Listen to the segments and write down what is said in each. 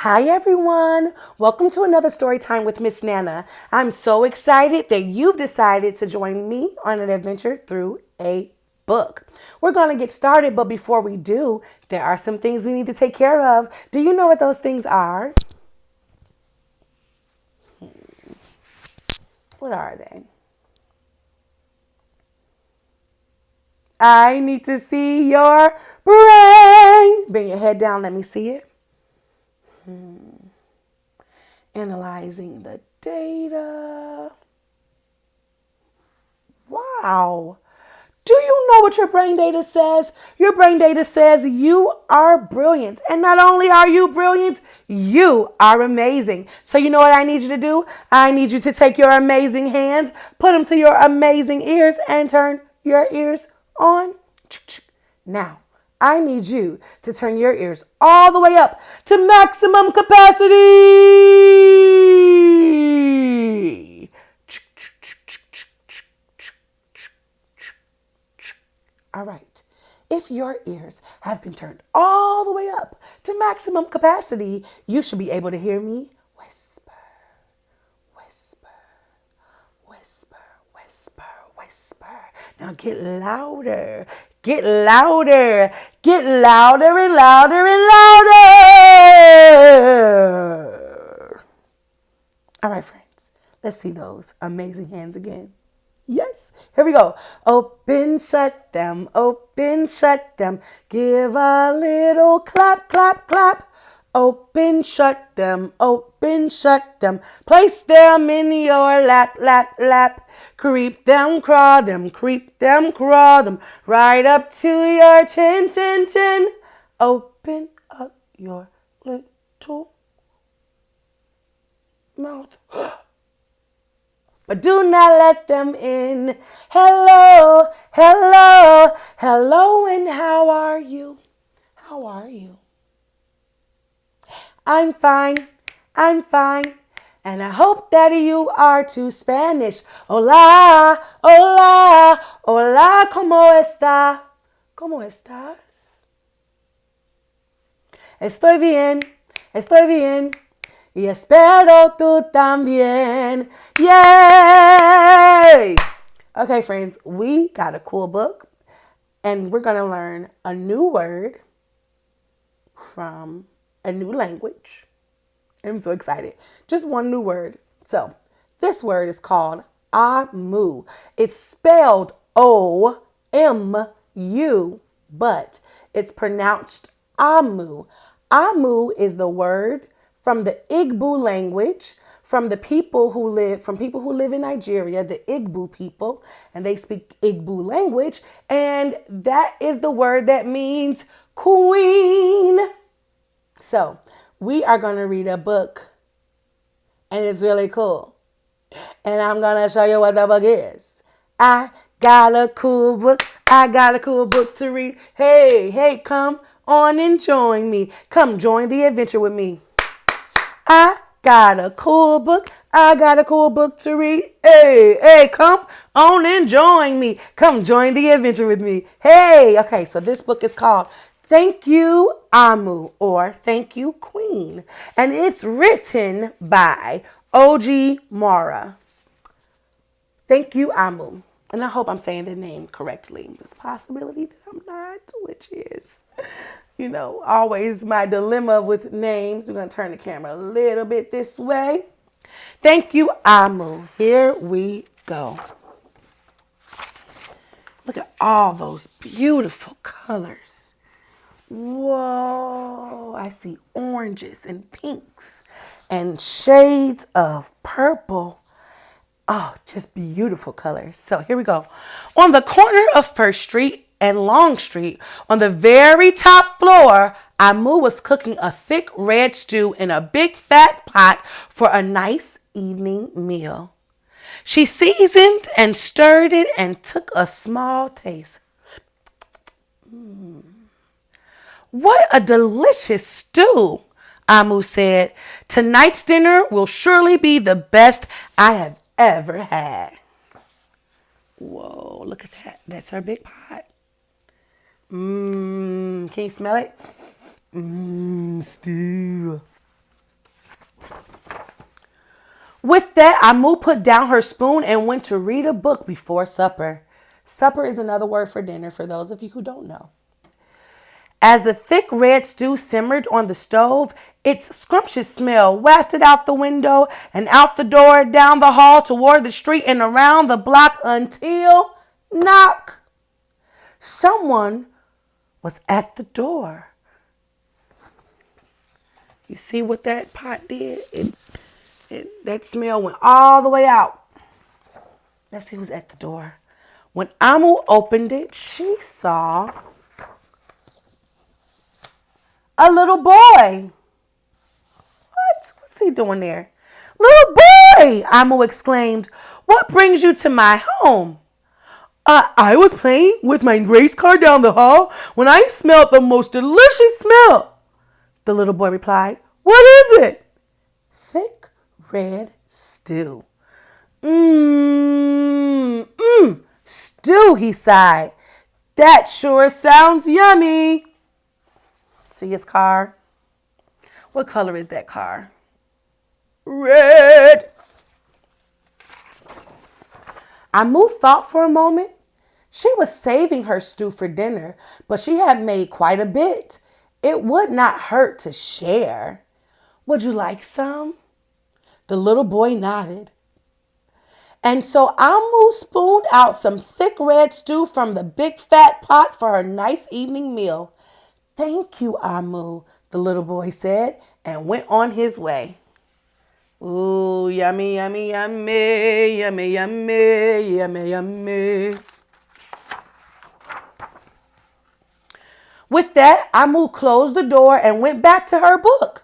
Hi everyone. Welcome to another story time with Miss Nana. I'm so excited that you've decided to join me on an adventure through a book. We're going to get started, but before we do, there are some things we need to take care of. Do you know what those things are? What are they? I need to see your brain. Bring your head down. Let me see it. Analyzing the data. Wow. Do you know what your brain data says? Your brain data says you are brilliant. And not only are you brilliant, you are amazing. So you know what I need you to do? I need you to take your amazing hands, put them to your amazing ears, and turn your ears on. Now, I need you to turn your ears all the way up to maximum capacity. All right. If your ears have been turned all the way up to maximum capacity, you should be able to hear me whisper, whisper, whisper, whisper, whisper. Now get louder, get louder, get louder and louder and louder. All right, friends, let's see those amazing hands again. Yes, here we go. Open, shut them, open, shut them. Give a little clap, clap, clap. Open, shut them, open, shut them. Place them in your lap, lap, lap. Creep them, crawl them, creep them, crawl them. Right up to your chin, chin, chin. Open up your little mouth. But do not let them in. Hello, hello, hello, and how are you? How are you? I'm fine, I'm fine, and I hope that you are too. Spanish. Hola, hola, hola, ¿cómo está? ¿Cómo estás? Estoy bien, estoy bien. Y espero tú también. Yay! Okay, friends, we got a cool book, and we're going to learn a new word from a new language. I'm so excited. Just one new word. So, this word is called Amu. It's spelled O-M-U, but it's pronounced Amu. Amu is the word from the Igbo language, from people who live in Nigeria, the Igbo people, and they speak Igbo language, and that is the word that means queen. So, we are going to read a book, and it's really cool. And I'm going to show you what the book is. I got a cool book. I got a cool book to read. Hey, hey, come on and join me. Come join the adventure with me. I got a cool book. I got a cool book to read. Hey, hey, come on and join me. Come join the adventure with me. Hey, okay, so this book is called Thank You, Amu, or Thank You, Queen. And it's written by Oge Mora. Thank You, Amu. And I hope I'm saying the name correctly. There's a possibility that I'm not, which is, always my dilemma with names. We're going to turn the camera a little bit this way. Thank You, Amu. Here we go. Look at all those beautiful colors. Whoa, I see oranges and pinks and shades of purple. Oh, just beautiful colors. So here we go. On the corner of First Street and Long Street, on the very top floor, Amu was cooking a thick red stew in a big fat pot for a nice evening meal. She seasoned and stirred it and took a small taste. What a delicious stew, Amu said. Tonight's dinner will surely be the best I have ever had. Whoa, look at that. That's our big pot. Can you smell it? Stew. With that, Amu put down her spoon and went to read a book before supper. Supper is another word for dinner for those of you who don't know. As the thick red stew simmered on the stove, its scrumptious smell wafted out the window and out the door, down the hall, toward the street, and around the block until knock. Someone was at the door. You see what that pot did? That smell went all the way out. Let's see who's at the door. When Amu opened it, she saw a little boy. What? What's he doing there? Little boy, Amu exclaimed. What brings you to my home? I was playing with my race car down the hall when I smelled the most delicious smell. The little boy replied. What is it? Thick red stew. Stew, he sighed. That sure sounds yummy. See his car? What color is that car? Red. Amu thought for a moment. She was saving her stew for dinner, but she had made quite a bit. It would not hurt to share. Would you like some? The little boy nodded. And so Amu spooned out some thick red stew from the big fat pot for her nice evening meal. Thank you, Amu, the little boy said, and went on his way. Ooh, yummy, yummy, yummy, yummy, yummy, yummy, yummy. With that, Amu closed the door and went back to her book.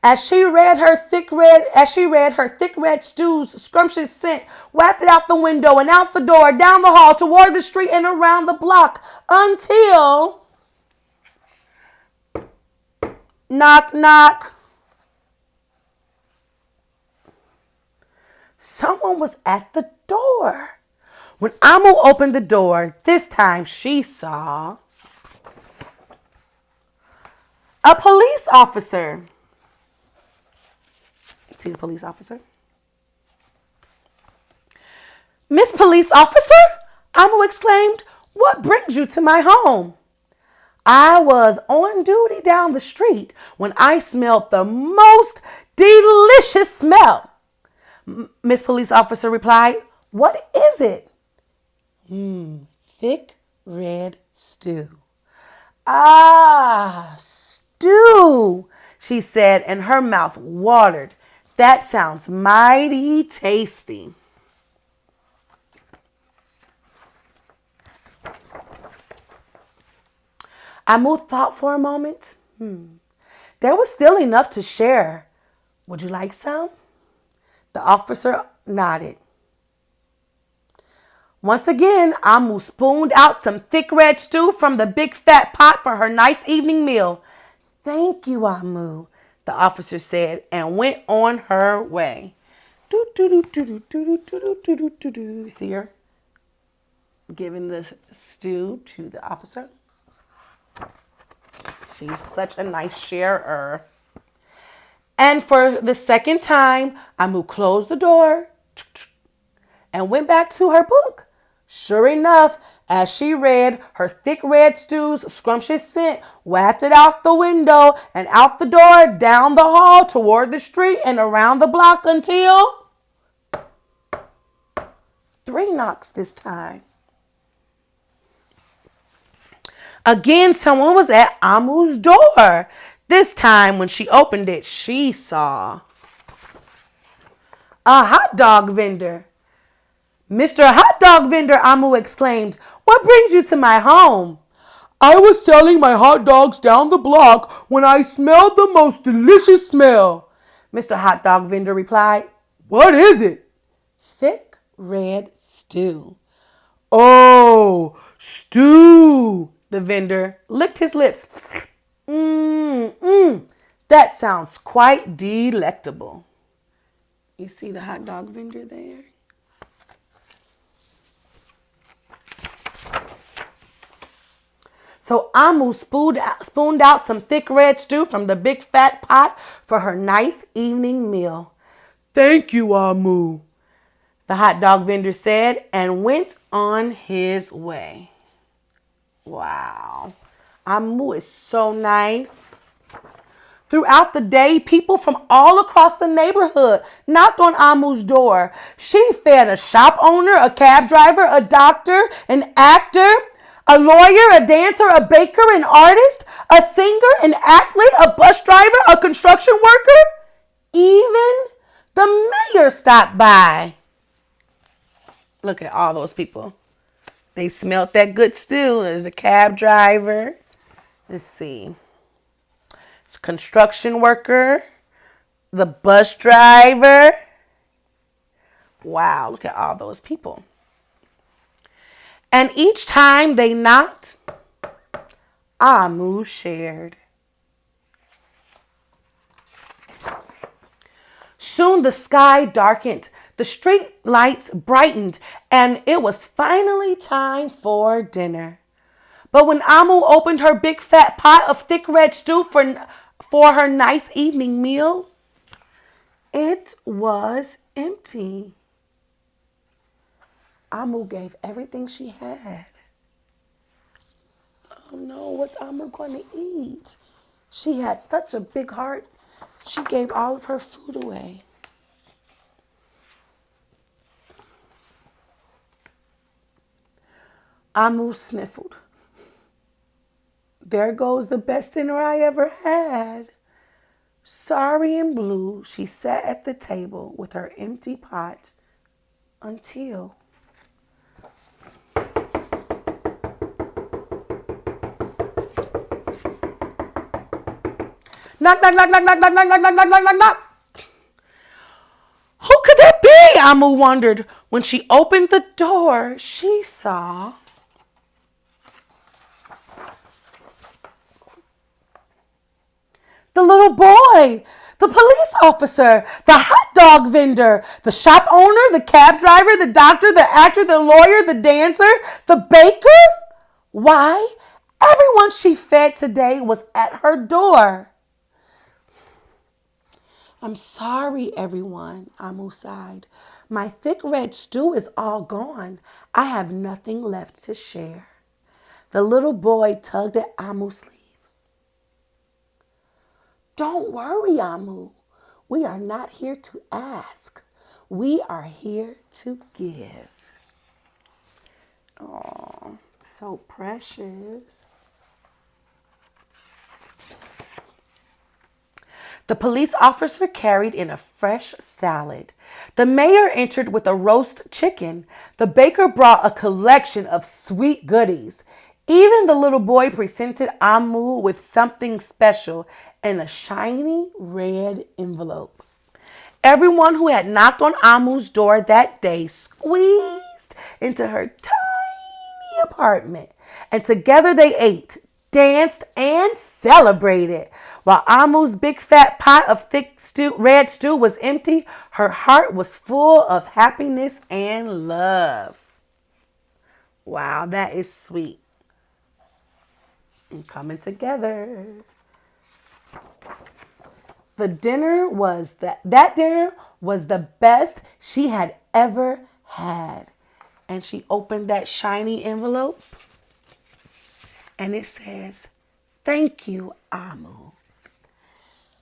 As she read her thick red stew's scrumptious scent wafted out the window and out the door, down the hall, toward the street, and around the block, until knock, knock. Someone was at the door. When Amu opened the door, this time she saw a police officer. See the police officer? Miss Police Officer, Amu exclaimed, what brings you to my home? I was on duty down the street when I smelled the most delicious smell. Miss Police Officer replied, what is it? Thick red stew. Ah, stew, she said, and her mouth watered. That sounds mighty tasty. Amu thought for a moment. There was still enough to share. Would you like some? The officer nodded. Once again, Amu spooned out some thick red stew from the big fat pot for her nice evening meal. Thank you, Amu, the officer said, and went on her way. See her giving the stew to the officer? She's such a nice sharer. And for the second time, Amu closed the door and went back to her book. Sure enough, as she read, her thick red stew's scrumptious scent wafted out the window and out the door, down the hall, toward the street, and around the block until 3 knocks this time. Again, someone was at Amu's door. This time, when she opened it, she saw a hot dog vendor. Mr. Hot Dog Vendor, Amu exclaimed, what brings you to my home? I was selling my hot dogs down the block when I smelled the most delicious smell. Mr. Hot Dog Vendor replied, what is it? Thick red stew. Oh, stew. The vendor licked his lips. That sounds quite delectable. You see the hot dog vendor there? So Amu spooned out some thick red stew from the big fat pot for her nice evening meal. Thank you, Amu, the hot dog vendor said and went on his way. Wow. Amu is so nice. Throughout the day, people from all across the neighborhood knocked on Amu's door. She fed a shop owner, a cab driver, a doctor, an actor, a lawyer, a dancer, a baker, an artist, a singer, an athlete, a bus driver, a construction worker. Even the mayor stopped by. Look at all those people. They smelt that good stew. There's a cab driver. Let's see. It's a construction worker. The bus driver. Wow, look at all those people. And each time they knocked, Amu shared. Soon the sky darkened, the street lights brightened, and it was finally time for dinner. But when Amu opened her big fat pot of thick red stew for her nice evening meal, it was empty. Amu gave everything she had. Oh no, what's Amu going to eat? She had such a big heart. She gave all of her food away. Amu sniffled. There goes the best dinner I ever had. Sorry and blue, she sat at the table with her empty pot until knock, knock, knock, knock, knock, knock, knock, knock, knock, knock, knock, knock, knock. Who could that be? Amu wondered. When she opened the door, she saw the little boy, the police officer, the hot dog vendor, the shop owner, the cab driver, the doctor, the actor, the lawyer, the dancer, the baker. Why? Everyone she fed today was at her door. I'm sorry, everyone, Amu sighed. My thick red stew is all gone. I have nothing left to share. The little boy tugged at Amu's sleeve. Don't worry, Amu. We are not here to ask. We are here to give. Oh, so precious. The police officer carried in a fresh salad. The mayor entered with a roast chicken. The baker brought a collection of sweet goodies. Even the little boy presented Amu with something special in a shiny red envelope. Everyone who had knocked on Amu's door that day squeezed into her tiny apartment, and together they ate, danced, and celebrated. While Amu's big fat pot of thick red stew was empty, her heart was full of happiness and love. Wow, that is sweet. And coming together. That dinner was the best she had ever had. And she opened that shiny envelope and it says, "Thank you, Amu."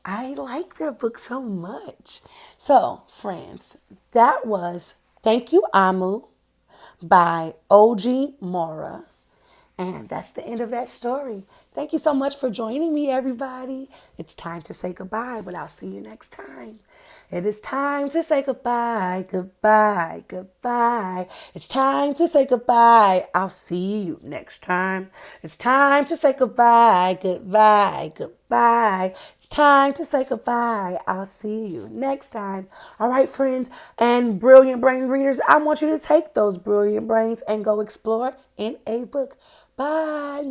I like that book so much. So, friends, that was Thank You, Amu by Oge Mora. And that's the end of that story. Thank you so much for joining me, everybody. It's time to say goodbye, but I'll see you next time. It is time to say goodbye, goodbye, goodbye. It's time to say goodbye. I'll see you next time. It's time to say goodbye, goodbye, goodbye. It's time to say goodbye. I'll see you next time. All right, friends and brilliant brain readers, I want you to take those brilliant brains and go explore in a book. Bye.